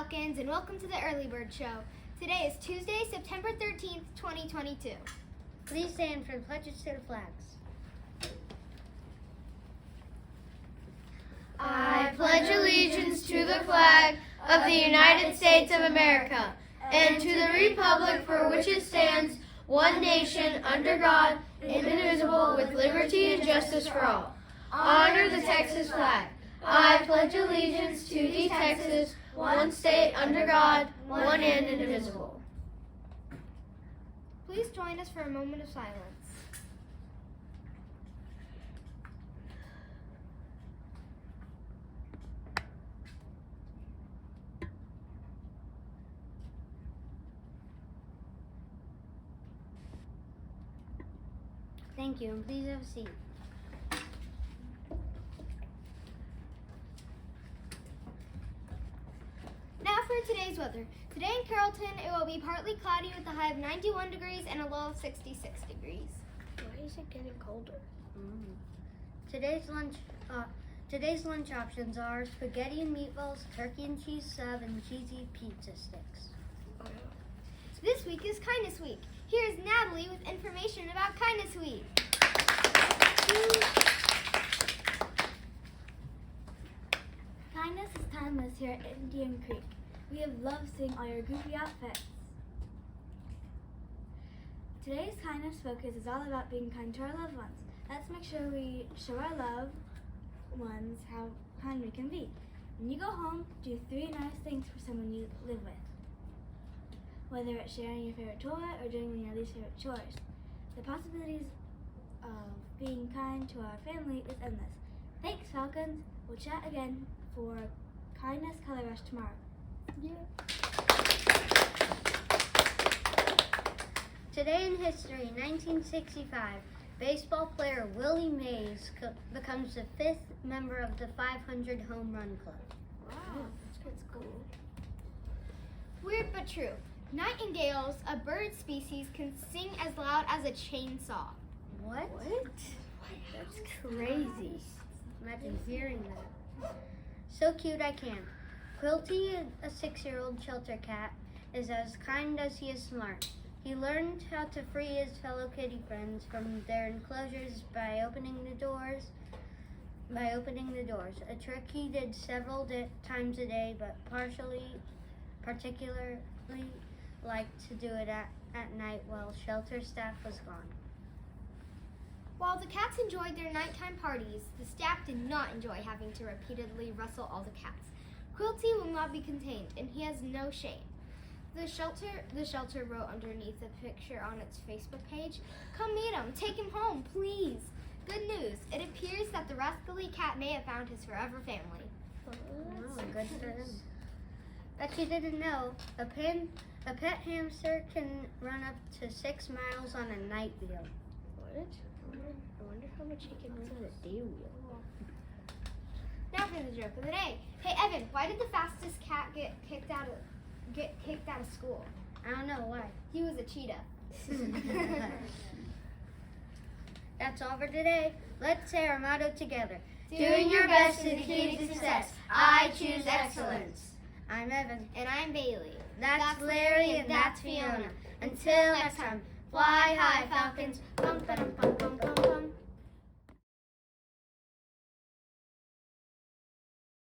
Falcons, and welcome to the Early Bird Show. Today is Tuesday, September 13th, 2022. Please stand for the pledges to the flags. I pledge allegiance to the flag of the United States of America and to the republic for which it stands, one nation, under God, indivisible, with liberty and justice for all. Honor the Texas flag. I pledge allegiance to the Texas, one state, under God, one and indivisible. Please join us for a moment of silence. Thank you, and please have a seat. Now for today's weather. Today in Carrollton, it will be partly cloudy with a high of 91 degrees and a low of 66 degrees. Why is it getting colder? Today's lunch options are spaghetti and meatballs, turkey and cheese sub, and cheesy pizza sticks. This week is Kindness Week. Here is Natalie with information about Kindness Week. Kindness is timeless here at Indian Creek. We have loved seeing all your goofy outfits. Today's kindness focus is all about being kind to our loved ones. Let's make sure we show our loved ones how kind we can be. When you go home, do 3 nice things for someone you live with. Whether it's sharing your favorite toy or doing one of your least favorite chores. The possibilities of being kind to our family is endless. Thanks, Falcons. We'll chat again for Kindness Color Rush tomorrow. Today in history, 1965, baseball player Willie Mays becomes the 5th member of the 500 Home Run Club. Wow, that's cool. Weird but true. Nightingales, a bird species, can sing as loud as a chainsaw. What? That's crazy. Imagine hearing that. So cute I can't. Quilty, a 6-year-old shelter cat, is as kind as he is smart. He learned how to free his fellow kitty friends from their enclosures by opening the doors. A trick he did several times a day, but particularly liked to do it at night while shelter staff was gone. While the cats enjoyed their nighttime parties, the staff did not enjoy having to repeatedly rustle all the cats. Quilty will not be contained, and he has no shame. The shelter wrote underneath a picture on its Facebook page, "Come meet him, take him home, please." Good news, it appears that the rascally cat may have found his forever family. Oh, good for him. Bet you didn't know, a pet hamster can run up to 6 miles on a night wheel. What? I wonder how much he can run on a day wheel. Now for the joke of the day. Hey Evan, why did the fastest cat get kicked out of school? I don't know why. He was a cheetah. That's all for today. Let's say our motto together. Doing your best is the key to success. I choose excellence. I'm Evan. And I'm Bailey. That's Larry, and that's Fiona. Until next time, fly high, Falcons. Bum, ba-dum, bum, bum, bum.